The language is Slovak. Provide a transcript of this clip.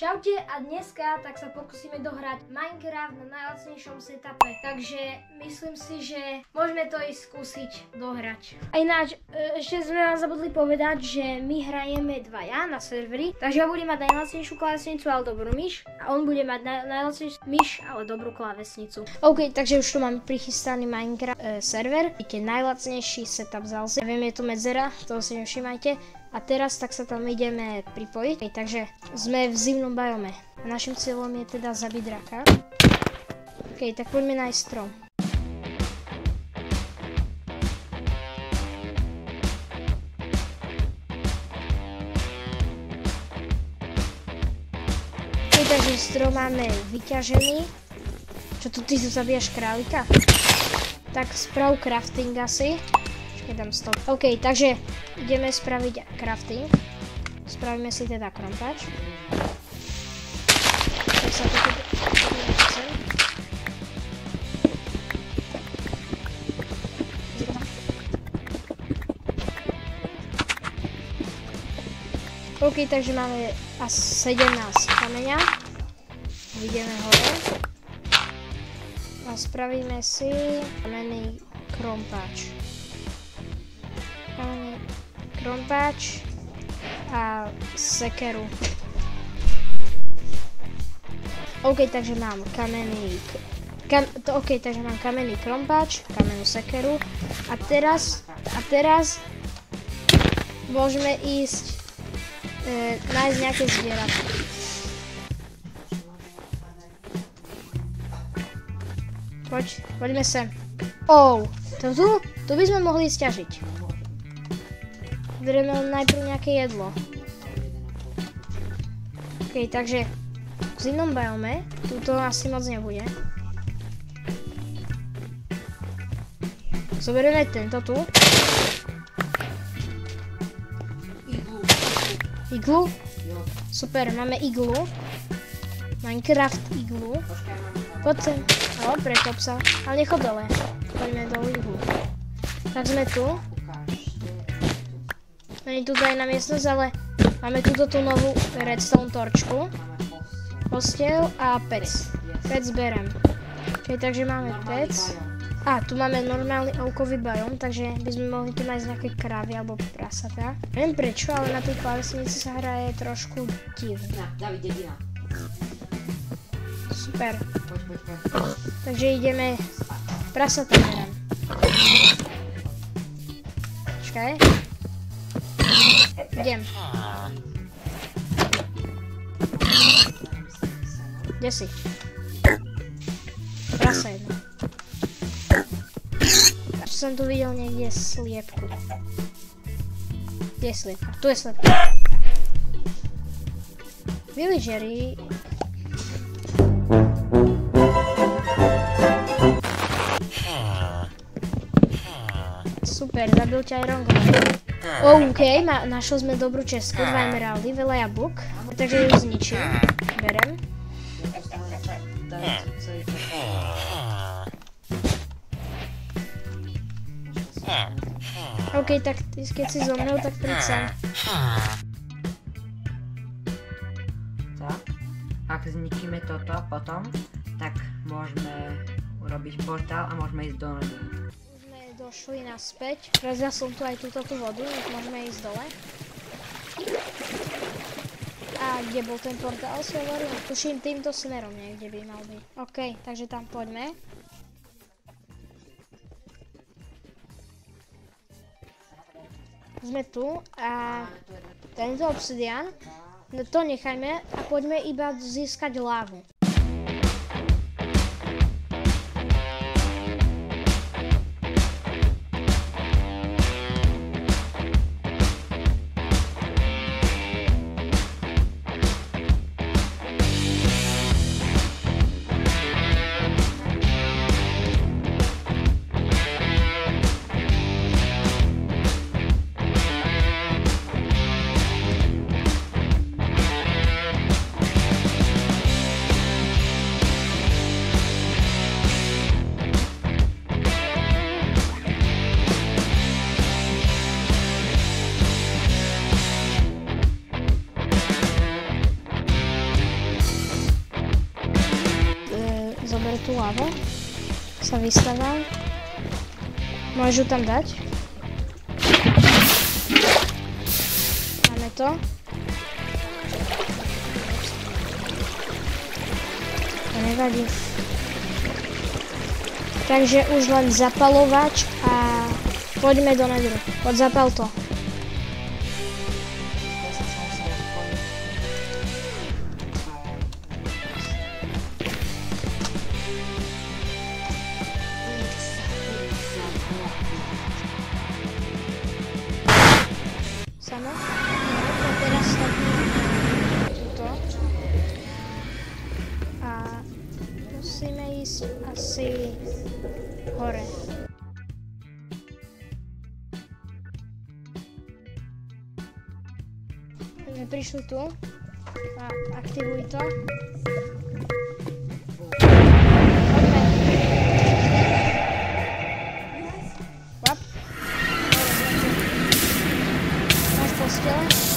Čaute a dneska tak sa pokúsime dohrať Minecraft na najlacnejšom setupe, takže myslím si, že môžeme to ísť skúsiť dohrať. A ináč, ešte sme vám zabudli povedať, že my hrajeme dvaja na serveri, takže ja budem mať najlacnejšiu klávesnicu, ale dobrú myš a on bude mať najlacnejšiu myš, ale dobrú klávesnicu. OK, takže už tu máme prichystaný Minecraft server, vidíte najlacnejší setup zalzi. Viem, je tu medzera, toho si nevšimajte. A teraz tak sa tam ideme pripojiť. Takže sme v zimnom biome. A našim cieľom je teda zabiť draka. OK, tak poďme nájsť strom. OK, takže strom máme vyťažený. Čo tu ty zabíjaš králika? Tak sprav crafting asi. Dám stop. OK, takže ideme spraviť crafting. Spravíme si teda krompač. Tak sa toto sem. OK, takže máme asi 17 kameňa. Ideme hore. A spravíme si kamenný krompač. Krompač a sekeru. OK, takže mám kamenný takže mám kamenný krompač, kamennú sekeru a teraz môžeme ísť nájsť nejaké zvieratá. Poďme sem. Tu by sme mohli sťažiť. Bereme najprv nejaké jedlo. OK, takže v zimnom biome tu to asi moc nebude. Zoberieme tento tu. Iglu? Super, máme iglu. Minecraft iglu. Poď sem. Prekop sa. Ale nechod dole. Poďme do iglu. Tak sme tu. Není tu tajná miestnosť, ale máme túto novú redstone torčku, posteľ a pec. Pec berem. Takže máme pec. Tu máme normálny oakový biom, takže by sme mohli tu nájsť nejaké krávy alebo prasatá. Neviem prečo, ale na tej klávesnici sa hraje trošku divne. David, dedina. Super. Poď. Takže ideme prasatá berem. Počkaj. Idem. Kde si? Prasa jedno. Čo som tu videl niekde sliepku. Kde je sliepka? Tu je sliepka. Villageri. Super, zabil ťa aj Rongo. OK, našli sme dobrú čestku, 2 emeraldy, veľa jablk, takže ju zničím, berem. OK, tak keď si zomrel, tak príď sem. Tak, ak zničíme toto potom, tak môžeme urobiť portál a môžeme ísť do nedu. Došli naspäť. Prezal som tu aj túto vodu, nech môžeme ísť dole. A kde bol ten portál, si hovoril? Tuším týmto smerom niekde by mal byť. OK, takže tam poďme. Sme tu a tento obsidian, no to nechajme a poďme iba získať lávu. tú lavu. Sa vystavam. Môžu tam dať. Máme to. To nevadí. Takže už len zapalovač a poďme do nedru. Poď zapal to. Samo? A teraz stavíme tuto. A musíme ísť asi hore. My prišli tu a aktivuj to. Poďme. Vap. Máš postele?